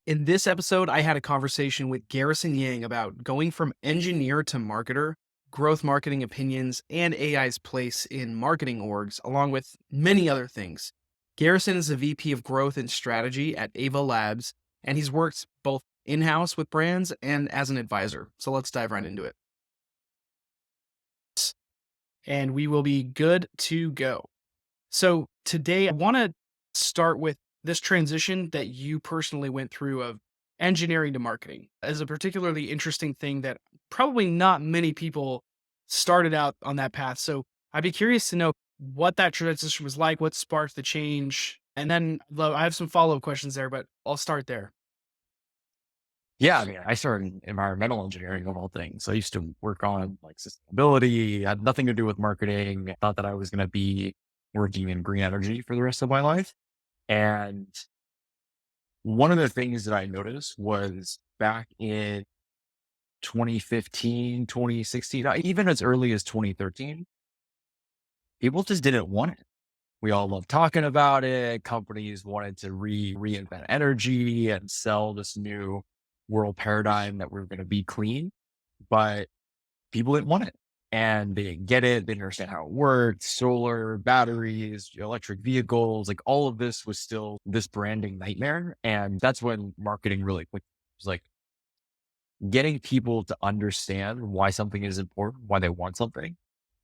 In this episode, I had a conversation with Garrison Yang about going from engineer to marketer, growth marketing opinions, and AI's place in marketing orgs, along with many other things. Garrison is a VP of growth and strategy at Ava Labs, and he's worked both in house with brands and as an advisor. So let's dive right into it. And we will be good to go. So today I want to start with this transition that you personally went through of engineering to marketing as a particularly interesting thing that probably not many people started out on that path. So I'd be curious to know what that transition was like, what sparked the change. And then I have some follow-up questions there, but I'll start there. Yeah, I mean, I started in environmental engineering of all things. I used to work on like sustainability, had nothing to do with marketing. I thought that I was going to be working in green energy for the rest of my life. And one of the things that I noticed was back in 2015, 2016, even as early as 2013, people just didn't want it. We all love talking about it. Companies wanted to reinvent energy and sell this new world paradigm that we're going to be clean, but people didn't want it and they didn't get it. They didn't understand how it worked. Solar, batteries, electric vehicles, like all of this was still this branding nightmare. And that's when marketing really clicked. It was like getting people to understand why something is important, why they want something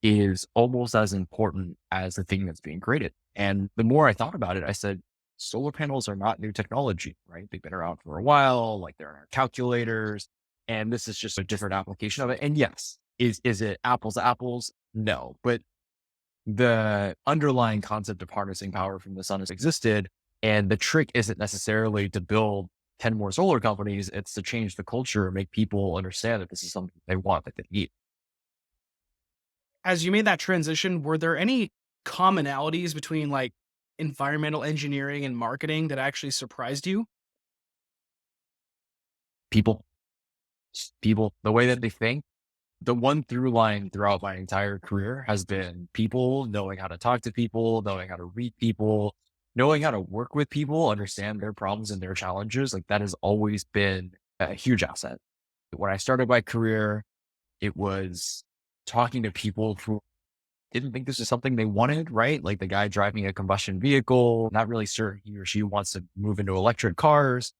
is almost as important as the thing that's being created. And the more I thought about it, I said, solar panels are not new technology, right? They've been around for a while, like they're in our calculators, and this is just a different application of it. And yes, is it apples to apples? No, but the underlying concept of harnessing power from the sun has existed. And the trick isn't necessarily to build 10 more solar companies. It's to change the culture and make people understand that this is something they want, that they need. As you made that transition, were there any commonalities between like environmental engineering and marketing that actually surprised you? People, people, the way that they think. The one through line throughout my entire career has been people knowing how to talk to people, knowing how to read people, knowing how to work with people, understand their problems and their challenges. Like that has always been a huge asset. When I started my career, it was talking to people who didn't think this is something they wanted, right? Like the guy driving a combustion vehicle, not really certain he or she wants to move into electric cars,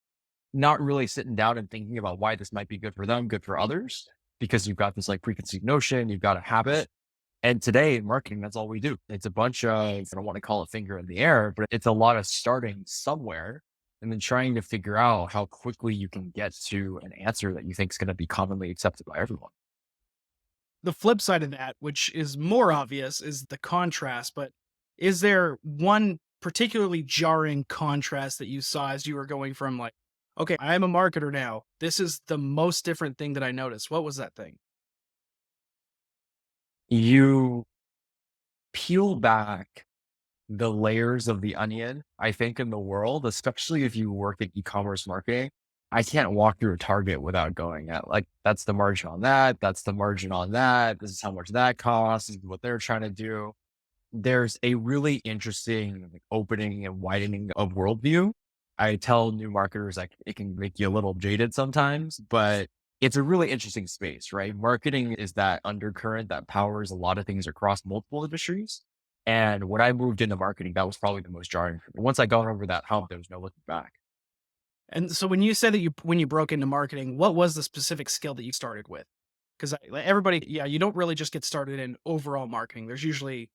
not really sitting down and thinking about why this might be good for them, good for others, because you've got this like preconceived notion, you've got a habit. And today in marketing, that's all we do. It's a bunch of, I don't want to call it finger in the air, but it's a lot of starting somewhere and then trying to figure out how quickly you can get to an answer that you think is going to be commonly accepted by everyone. The flip side of that, which is more obvious, is the contrast. But is there one particularly jarring contrast that you saw as you were going from like, okay, I'm a marketer now. This is the most different thing that I noticed. What was that thing? You peel back the layers of the onion, I think, in the world, especially if you work in e-commerce marketing. I can't walk through a Target without going at like, that's the margin on that. That's the margin on that. This is how much that costs. This is what they're trying to do. There's a really interesting like, opening and widening of worldview. I tell new marketers like it can make you a little jaded sometimes, but it's a really interesting space, right? Marketing is that undercurrent that powers a lot of things across multiple industries. And when I moved into marketing, that was probably the most jarring for me. Once I got over that hump, there was no looking back. And so when you said that when you broke into marketing, what was the specific skill that you started with? Because everybody, yeah, you don't really just get started in overall marketing. There's usually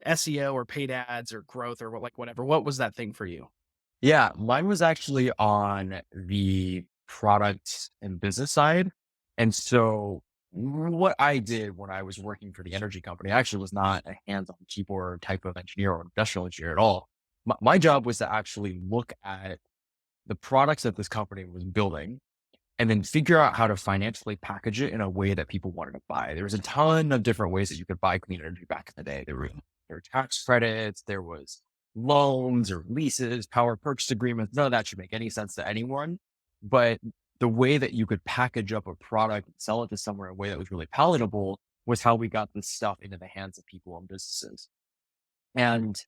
SEO or paid ads or growth or like whatever. What was that thing for you? Yeah, mine was actually on the product and business side. And so what I did when I was working for the energy company, I actually was not a hands-on keyboard type of engineer or industrial engineer at all. My job was to actually look at the products that this company was building and then figure out how to financially package it in a way that people wanted to buy. There was a ton of different ways that you could buy clean energy back in the day. There were tax credits, there was loans or leases, power purchase agreements. None of that should make any sense to anyone. But the way that you could package up a product and sell it to somewhere in a way that was really palatable was how we got this stuff into the hands of people and businesses. And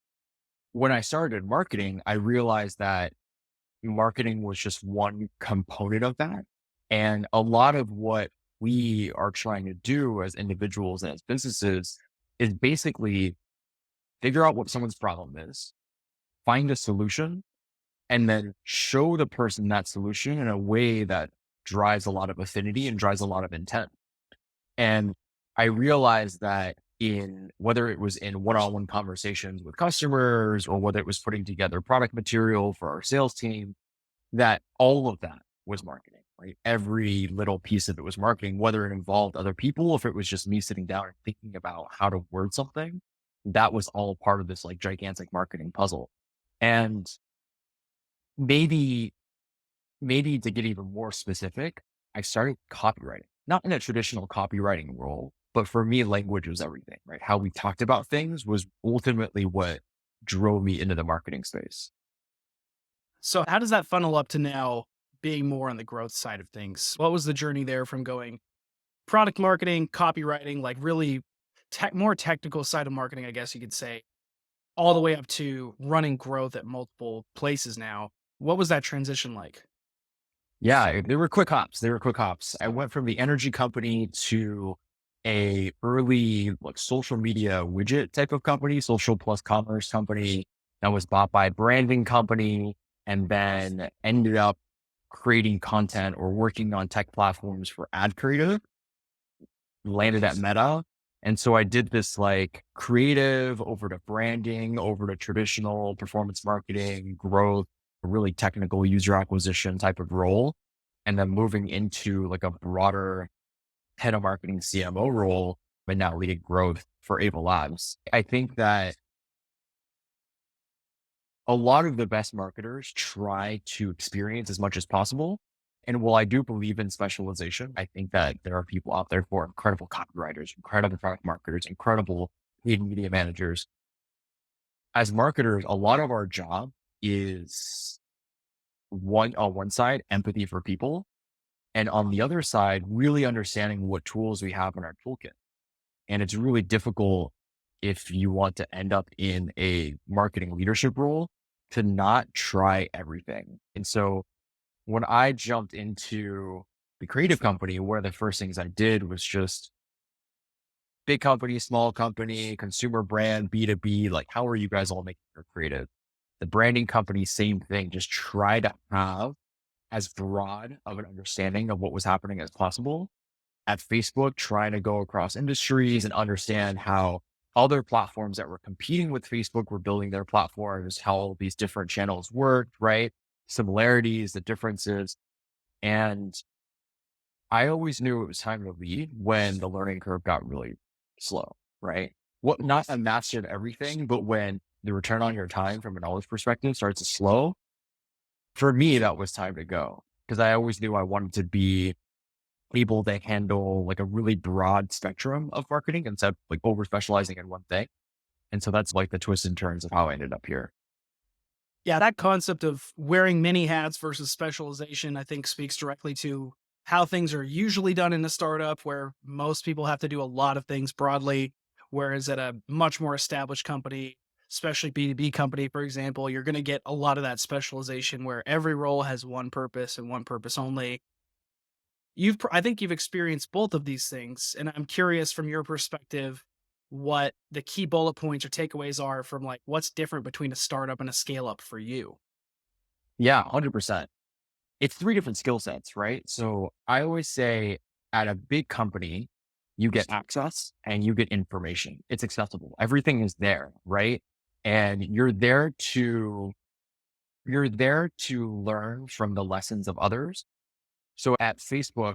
when I started marketing, I realized that marketing was just one component of that. And a lot of what we are trying to do as individuals and as businesses is basically figure out what someone's problem is, find a solution, and then show the person that solution in a way that drives a lot of affinity and drives a lot of intent. And I realized that in whether it was in one-on-one conversations with customers or whether it was putting together product material for our sales team, that all of that was marketing, right? Every little piece of it was marketing, whether it involved other people, if it was just me sitting down and thinking about how to word something, that was all part of this like gigantic marketing puzzle. And maybe, maybe to get even more specific, I started copywriting, not in a traditional copywriting role, but for me, language was everything, right? How we talked about things was ultimately what drove me into the marketing space. So how does that funnel up to now being more on the growth side of things? What was the journey there from going product marketing, copywriting, like really more technical side of marketing, I guess you could say, all the way up to running growth at multiple places now? What was that transition like? Yeah, they were quick hops. They were quick hops. I went from the energy company to a early like social media widget type of company, social plus commerce company that was bought by a branding company and then ended up creating content or working on tech platforms for ad creative, landed at Meta. And so I did this like creative over to branding, over to traditional performance marketing, growth, really technical user acquisition type of role. And then moving into like a broader head of marketing CMO role, but now leading growth for Ava Labs. I think that a lot of the best marketers try to experience as much as possible. And while I do believe in specialization, I think that there are people out there who are incredible copywriters, incredible product marketers, incredible paid media managers. As marketers, a lot of our job is on one side, empathy for people. And on the other side, really understanding what tools we have in our toolkit. And it's really difficult if you want to end up in a marketing leadership role to not try everything. And so when I jumped into the creative company, one of the first things I did was just big company, small company, consumer brand, B2B, like how are you guys all making your creative? The branding company, same thing, just try to have as broad of an understanding of what was happening as possible. At Facebook, trying to go across industries and understand how other platforms that were competing with Facebook were building their platforms, how all these different channels worked, right? Similarities, the differences. And I always knew it was time to lead when the learning curve got really slow, right? What not a mastered everything, but when the return on your time from a knowledge perspective starts to slow, for me, that was time to go. Because I always knew I wanted to be able to handle like a really broad spectrum of marketing instead of like over specializing in one thing. And so that's like the twists and turns of how I ended up here. Yeah, that concept of wearing many hats versus specialization, I think speaks directly to how things are usually done in a startup where most people have to do a lot of things broadly. Whereas at a much more established company, especially B2B company, for example, you're going to get a lot of that specialization where every role has one purpose and one purpose only. I think you've experienced both of these things, and I'm curious from your perspective what the key bullet points or takeaways are from like what's different between a startup and a scale up for you. Yeah, 100%. It's three different skill sets, right? So I always say at a big company, you get access and you get information. It's accessible. Everything is there, right? And you're there to learn from the lessons of others. So at Facebook,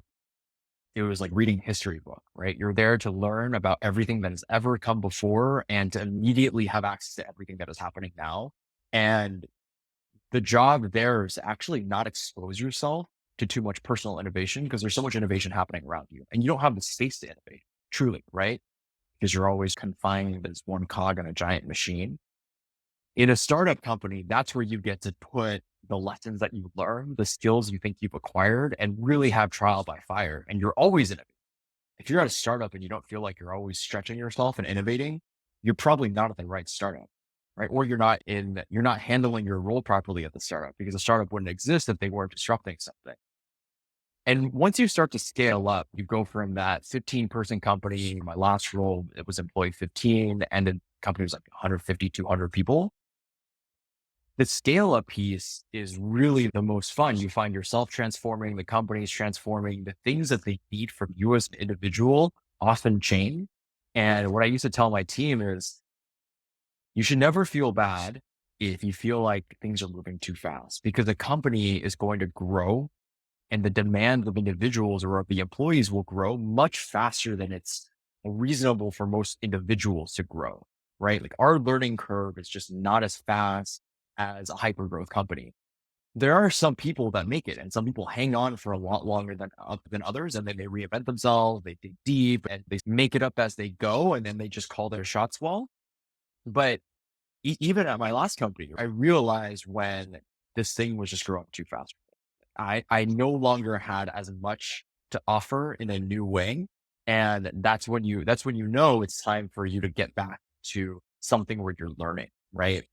it was like reading a history book, right? You're there to learn about everything that has ever come before and to immediately have access to everything that is happening now. And the job there is to actually not expose yourself to too much personal innovation because there's so much innovation happening around you and you don't have the space to innovate truly, right? Because you're always confined as one cog in a giant machine. In a startup company, that's where you get to put the lessons that you've learned, the skills you think you've acquired, and really have trial by fire. And you're always innovating. If you're at a startup and you don't feel like you're always stretching yourself and innovating, you're probably not at the right startup. right? Or you're not handling your role properly at the startup because the startup wouldn't exist if they weren't disrupting something. And once you start to scale up, you go from that 15-person company. My last role, it was employee 15, and the company was like 150, 200 people. The scale up piece is really the most fun. You find yourself transforming, the company's transforming, the things that they need from you as an individual often change. And what I used to tell my team is you should never feel bad if you feel like things are moving too fast because the company is going to grow and the demand of individuals or of the employees will grow much faster than it's reasonable for most individuals to grow, right? Like our learning curve is just not as fast as a hyper growth company. There are some people that make it and some people hang on for a lot longer than others. And then they reinvent themselves, they dig deep and they make it up as they go. And then they just call their shots well. But even at my last company, I realized when this thing was just growing too fast. I no longer had as much to offer in a new way. And that's when you know it's time for you to get back to something where you're learning, right?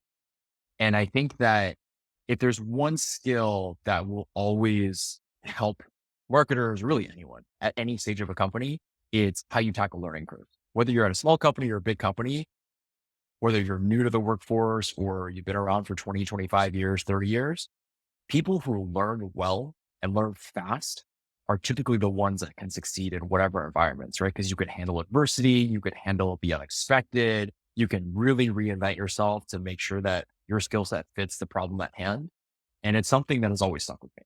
And I think that if there's one skill that will always help marketers, really anyone at any stage of a company, it's how you tackle learning curves. Whether you're at a small company or a big company, whether you're new to the workforce or you've been around for 20, 25 years, 30 years, people who learn well and learn fast are typically the ones that can succeed in whatever environments, right? Because you can handle adversity, you can handle the unexpected, you can really reinvent yourself to make sure that your skill set fits the problem at hand. And it's something that has always stuck with me.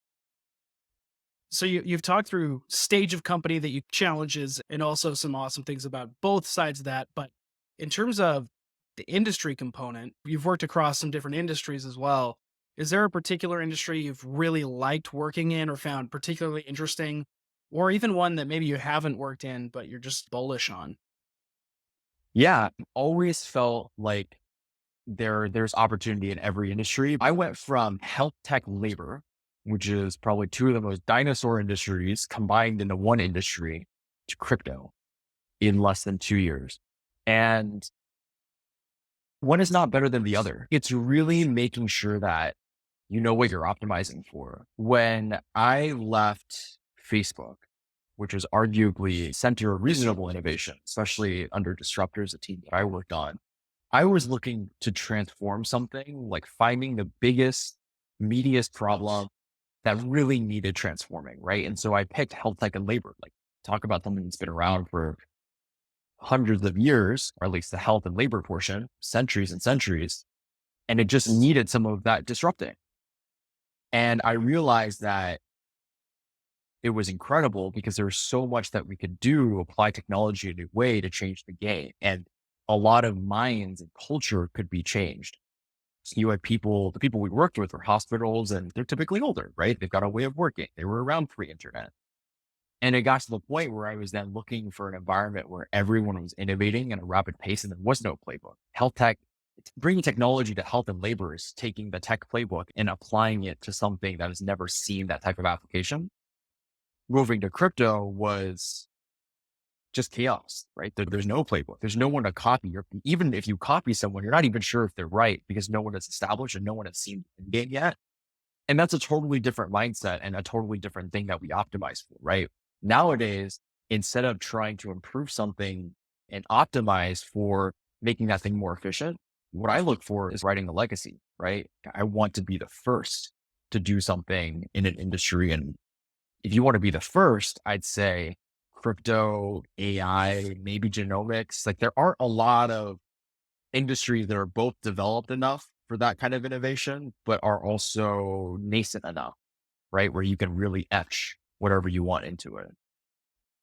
So you've talked through stage of company that you challenges and also some awesome things about both sides of that. But in terms of the industry component, you've worked across some different industries as well. Is there a particular industry you've really liked working in or found particularly interesting, or even one that maybe you haven't worked in, but you're just bullish on? Yeah, always felt like there's opportunity in every industry. I went from health tech labor, which is probably two of the most dinosaur industries combined into one industry, to crypto in less than 2 years. And one is not better than the other. It's really making sure that you know what you're optimizing for. When I left Facebook, which was arguably center of reasonable innovation, especially under disruptors, a team that I worked on, I was looking to transform something like finding the biggest, meatiest problem that really needed transforming, right? And so I picked health tech and labor, like talk about something that's been around for hundreds of years, or at least the health and labor portion, centuries and centuries. And it just needed some of that disrupting. And I realized that it was incredible because there was so much that we could do, apply technology in a new way to change the game. And a lot of minds and culture could be changed. So you had people, the people we worked with were hospitals and they're typically older, right? They've got a way of working. They were around pre-internet. And it got to the point where I was then looking for an environment where everyone was innovating at a rapid pace and there was no playbook. Health tech, bringing technology to health and labor is taking the tech playbook and applying it to something that has never seen that type of application. Moving to crypto was just chaos, right? There's no playbook. There's no one to copy. Even if you copy someone, you're not even sure if they're right because no one has established and no one has seen the game yet. And that's a totally different mindset and a totally different thing that we optimize for, right? Nowadays, instead of trying to improve something and optimize for making that thing more efficient, what I look for is writing a legacy, right? I want to be the first to do something in an industry. And if you want to be the first, I'd say crypto, AI, maybe genomics. Like there aren't a lot of industries that are both developed enough for that kind of innovation, but are also nascent enough, right? Where you can really etch whatever you want into it.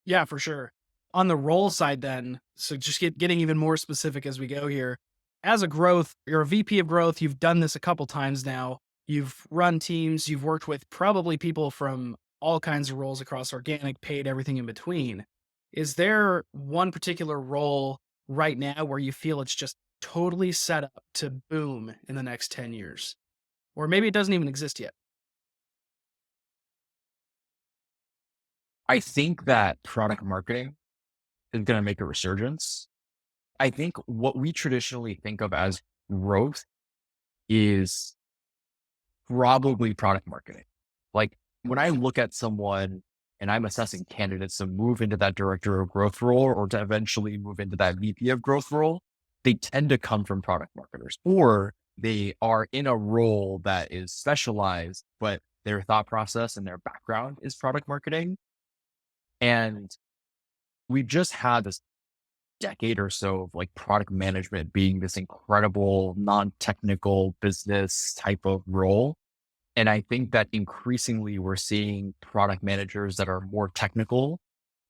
Yeah, for sure. On the role side, then, so just getting even more specific as we go here. As a growth, you're a VP of growth. You've done this a couple times now. You've run teams. You've worked with probably people from all kinds of roles across organic, paid, everything in between. Is there one particular role right now where you feel it's just totally set up to boom in the next 10 years? Or maybe it doesn't even exist yet. I think that product marketing is going to make a resurgence. I think what we traditionally think of as growth is probably product marketing. Like when I look at someone and I'm assessing candidates to move into that director of growth role or to eventually move into that VP of growth role, they tend to come from product marketers or they are in a role that is specialized, but their thought process and their background is product marketing. And we've just had this decade or so of like product management being this incredible non-technical business type of role. And I think that increasingly we're seeing product managers that are more technical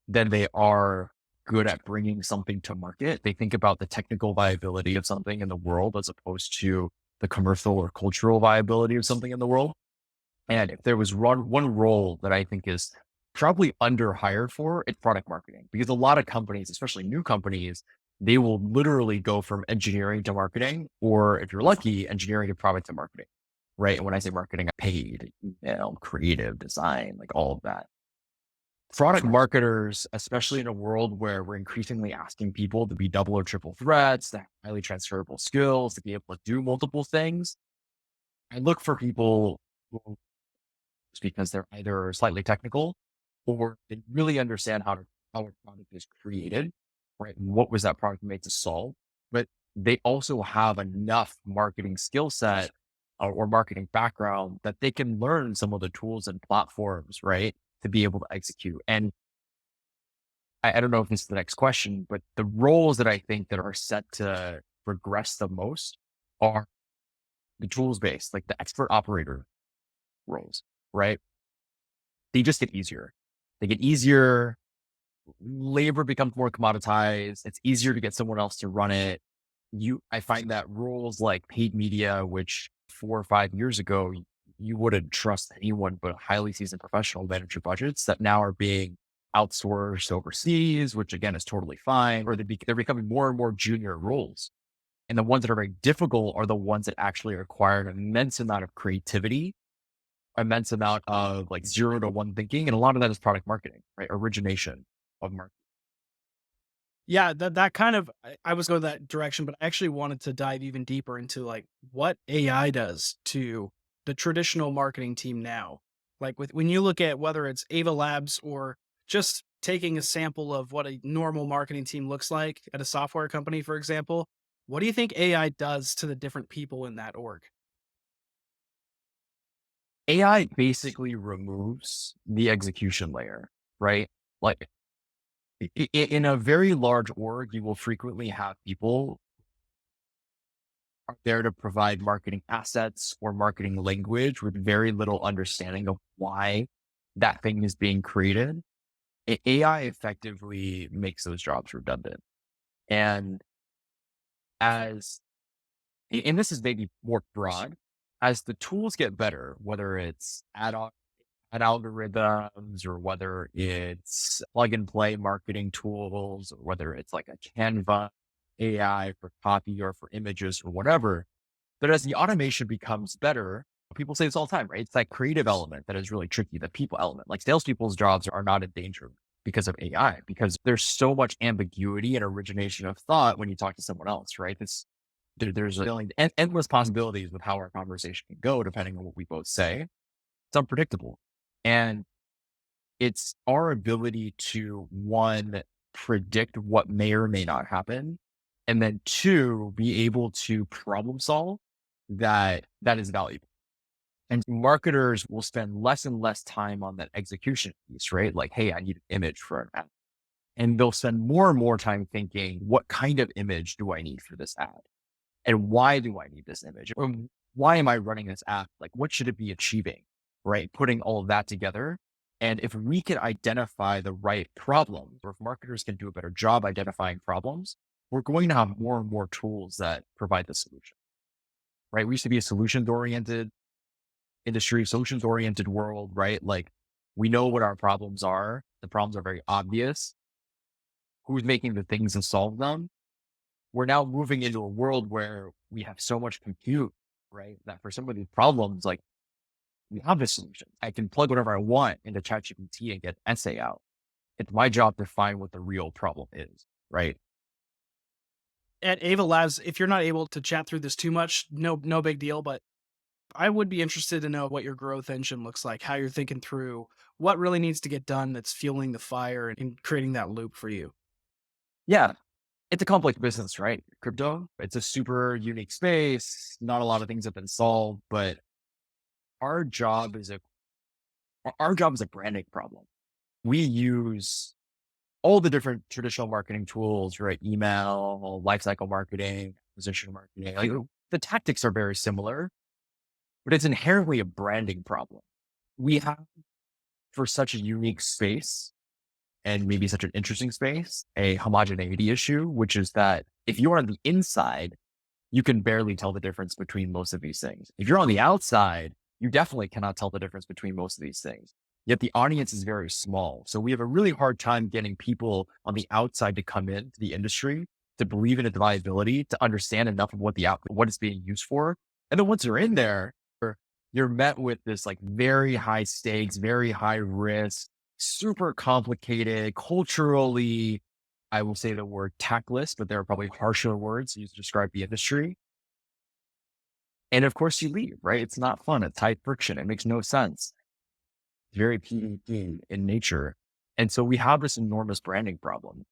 than they are good at bringing something to market. They think about the technical viability of something in the world as opposed to the commercial or cultural viability of something in the world. And if there was one role that I think is probably under hired for, it's product marketing, because a lot of companies, especially new companies, they will literally go from engineering to marketing, or if you're lucky, engineering to product to marketing. Right. And when I say marketing, I paid, creative design, like all of that. Product marketers, especially in a world where we're increasingly asking people to be double or triple threats, to have highly transferable skills, to be able to do multiple things. I look for people who, it's because they're either slightly technical or they really understand how a product is created, right? And what was that product made to solve? But they also have enough marketing skill set or marketing background that they can learn some of the tools and platforms, right? To be able to execute. And I don't know if this is the next question, but the roles that I think that are set to progress the most are the tools based, like the expert operator roles, right? They just get easier. They get easier. Labor becomes more commoditized. It's easier to get someone else to run it. I find that roles like paid media, which 4 or 5 years ago, you wouldn't trust anyone but a highly seasoned professional manage your budgets, that now are being outsourced overseas, which again is totally fine, or they're becoming more and more junior roles. And the ones that are very difficult are the ones that actually require an immense amount of creativity, immense amount of like 0 to 1 thinking. And a lot of that is product marketing, right? Origination of marketing. Yeah, that kind of I was going that direction, but I actually wanted to dive even deeper into like what AI does to the traditional marketing team now. Like with when you look at whether it's Ava Labs or just taking a sample of what a normal marketing team looks like at a software company, for example, what do you think AI does to the different people in that org? AI basically removes the execution layer, right? Like in a very large org, you will frequently have people are there to provide marketing assets or marketing language with very little understanding of why that thing is being created. AI effectively makes those jobs redundant. And as, and this is maybe more broad, as the tools get better, whether it's ad algorithms or whether it's plug and play marketing tools, or whether it's like a Canva AI for copy or for images or whatever. But as the automation becomes better, people say this all the time, right? It's that creative element that is really tricky, the people element. Like salespeople's jobs are not in danger because of AI, because there's so much ambiguity and origination of thought when you talk to someone else, right? There's endless possibilities with how our conversation can go, depending on what we both say. It's unpredictable. And it's our ability to, one, predict what may or may not happen, and then two, be able to problem solve that is valuable. And marketers will spend less and less time on that execution piece, right? Like, hey, I need an image for an ad. And they'll spend more and more time thinking, what kind of image do I need for this ad? And why do I need this image? Or why am I running this app? Like, what should it be achieving? Right? Putting all of that together. And if we can identify the right problems, or if marketers can do a better job identifying problems, we're going to have more and more tools that provide the solution, right? We used to be a solutions oriented industry, solutions oriented world, right? Like we know what our problems are. The problems are very obvious. Who's making the things and solve them? We're now moving into a world where we have so much compute, right? That for some of these problems, like we have a solution. I can plug whatever I want into ChatGPT and get an essay out. It's my job to find what the real problem is, right? At Ava Labs, if you're not able to chat through this too much, no big deal, but I would be interested to know what your growth engine looks like, how you're thinking through what really needs to get done that's fueling the fire and creating that loop for you. Yeah, it's a complex business, right? Crypto, it's a super unique space. Not a lot of things have been solved, but our job is our job is a branding problem. We use all the different traditional marketing tools, right? Email, lifecycle marketing, acquisition marketing. Like the tactics are very similar, but it's inherently a branding problem. We have for such a unique space and maybe such an interesting space, a homogeneity issue, which is that if you're on the inside, you can barely tell the difference between most of these things. If you're on the outside, you definitely cannot tell the difference between most of these things. Yet the audience is very small. So we have a really hard time getting people on the outside to come into the industry, to believe in its viability, to understand enough of what it's being used for. And then once you're in there, you're met with this like very high stakes, very high risk, super complicated, culturally, I will say the word tactless, but there are probably harsher words used to describe the industry. And of course you leave, right? It's not fun. It's high friction. It makes no sense. It's very PvP in nature. And so we have this enormous branding problem.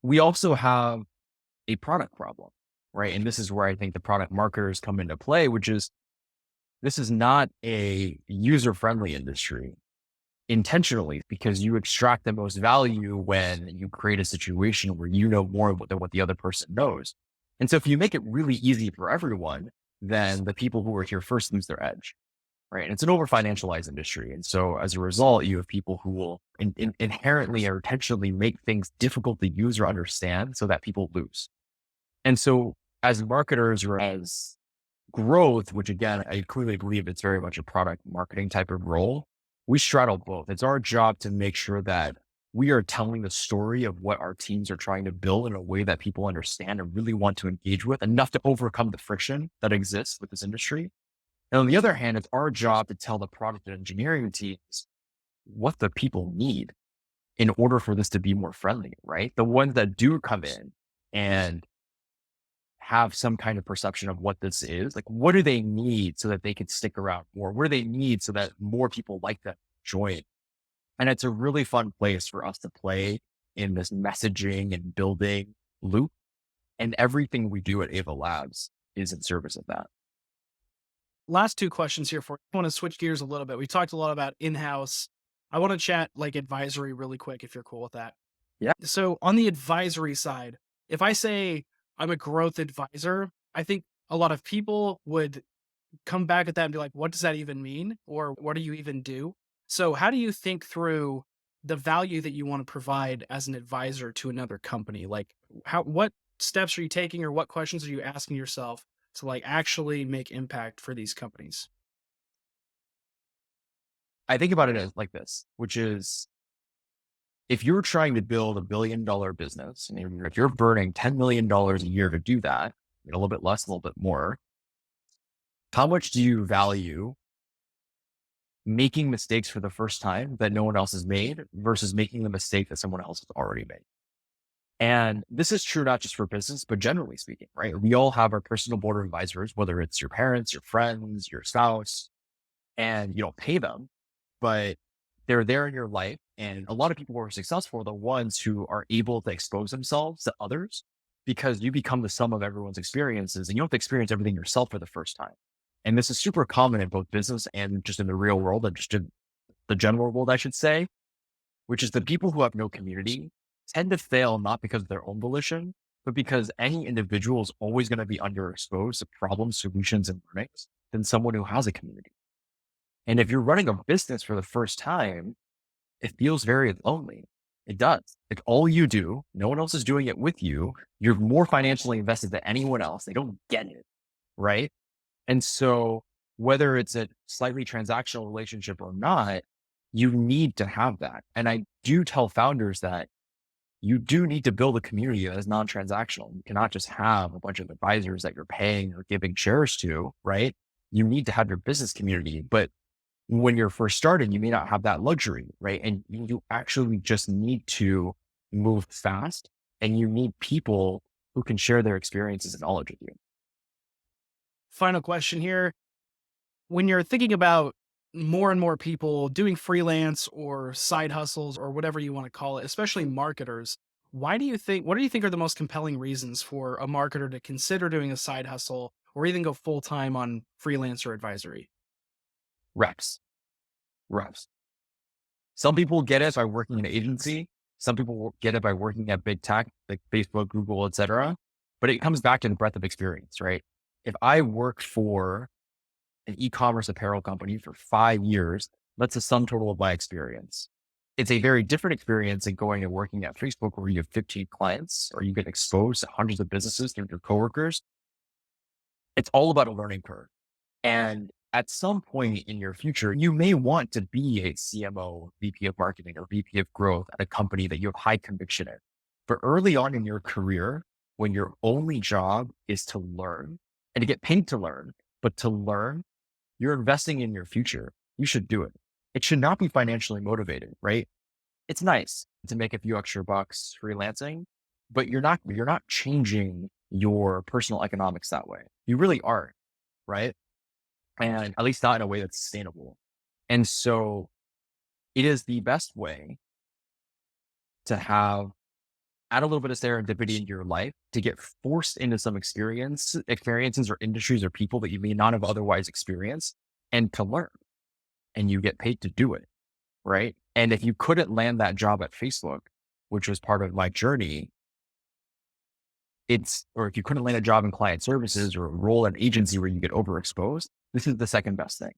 We also have a product problem, right? And this is where I think the product marketers come into play, which is this is not a user friendly industry intentionally because you extract the most value when you create a situation where you know more than what the other person knows. And so if you make it really easy for everyone, then the people who are here first lose their edge, right? And it's an over financialized industry. And so as a result, you have people who will inherently or intentionally make things difficult to use or understand so that people lose. And so as marketers or as growth, which again, I clearly believe it's very much a product marketing type of role, we straddle both. It's our job to make sure that we are telling the story of what our teams are trying to build in a way that people understand and really want to engage with, enough to overcome the friction that exists with this industry. And on the other hand, it's our job to tell the product and engineering teams what the people need in order for this to be more friendly, right? The ones that do come in and have some kind of perception of what this is, like what do they need so that they can stick around more? What do they need so that more people like them join? And it's a really fun place for us to play in this messaging and building loop. And everything we do at Ava Labs is in service of that. Last two questions here for you. I want to switch gears a little bit. We talked a lot about in-house. I want to chat like advisory really quick if you're cool with that. Yeah. So on the advisory side, if I say I'm a growth advisor, I think a lot of people would come back at that and be like, what does that even mean? Or what do you even do? So how do you think through the value that you want to provide as an advisor to another company? Like what steps are you taking or what questions are you asking yourself to like actually make impact for these companies? I think about it as like this, which is if you're trying to build $1 billion business and if you're burning $10 million a year to do that, a little bit less, a little bit more, how much do you value making mistakes for the first time that no one else has made versus making the mistake that someone else has already made? And this is true not just for business, but generally speaking, right? We all have our personal board of advisors, whether it's your parents, your friends, your spouse, and you don't pay them, but they're there in your life. And a lot of people who are successful are the ones who are able to expose themselves to others because you become the sum of everyone's experiences and you don't have to experience everything yourself for the first time. And this is super common in both business and just in the real world and just in the general world, I should say, which is the people who have no community tend to fail not because of their own volition, but because any individual is always going to be underexposed to problems, solutions, and learnings than someone who has a community. And if you're running a business for the first time, it feels very lonely. It does. Like all you do, no one else is doing it with you. You're more financially invested than anyone else. They don't get it. Right. And so whether it's a slightly transactional relationship or not, you need to have that. And I do tell founders that you do need to build a community that is non-transactional. You cannot just have a bunch of advisors that you're paying or giving shares to, right? You need to have your business community, but when you're first starting, you may not have that luxury, right? And you actually just need to move fast and you need people who can share their experiences and knowledge with you. Final question here. When you're thinking about more and more people doing freelance or side hustles or whatever you want to call it, especially marketers, what do you think are the most compelling reasons for a marketer to consider doing a side hustle or even go full time on freelance or advisory? Reps, reps. Some people get it by working in an agency. Some people will get it by working at big tech like Facebook, Google, et cetera. But it comes back to the breadth of experience, right? If I work for an e-commerce apparel company for 5 years, that's the sum total of my experience. It's a very different experience than going and working at Facebook where you have 15 clients or you get exposed to hundreds of businesses through your coworkers. It's all about a learning curve. And at some point in your future, you may want to be a CMO, VP of marketing, or VP of growth at a company that you have high conviction in. But early on in your career, when your only job is to learn and to get paid to learn, but to learn, you're investing in your future. You should do it. It should not be financially motivated, right? It's nice to make a few extra bucks freelancing, but you're not changing your personal economics that way. You really aren't, right? And at least not in a way that's sustainable. And so it is the best way to add a little bit of serendipity into your life to get forced into some experiences or industries or people that you may not have otherwise experienced and to learn. And you get paid to do it. Right. And if you couldn't land that job at Facebook, which was part of my journey, or if you couldn't land a job in client services or a role in an agency where you get overexposed, this is the second best thing.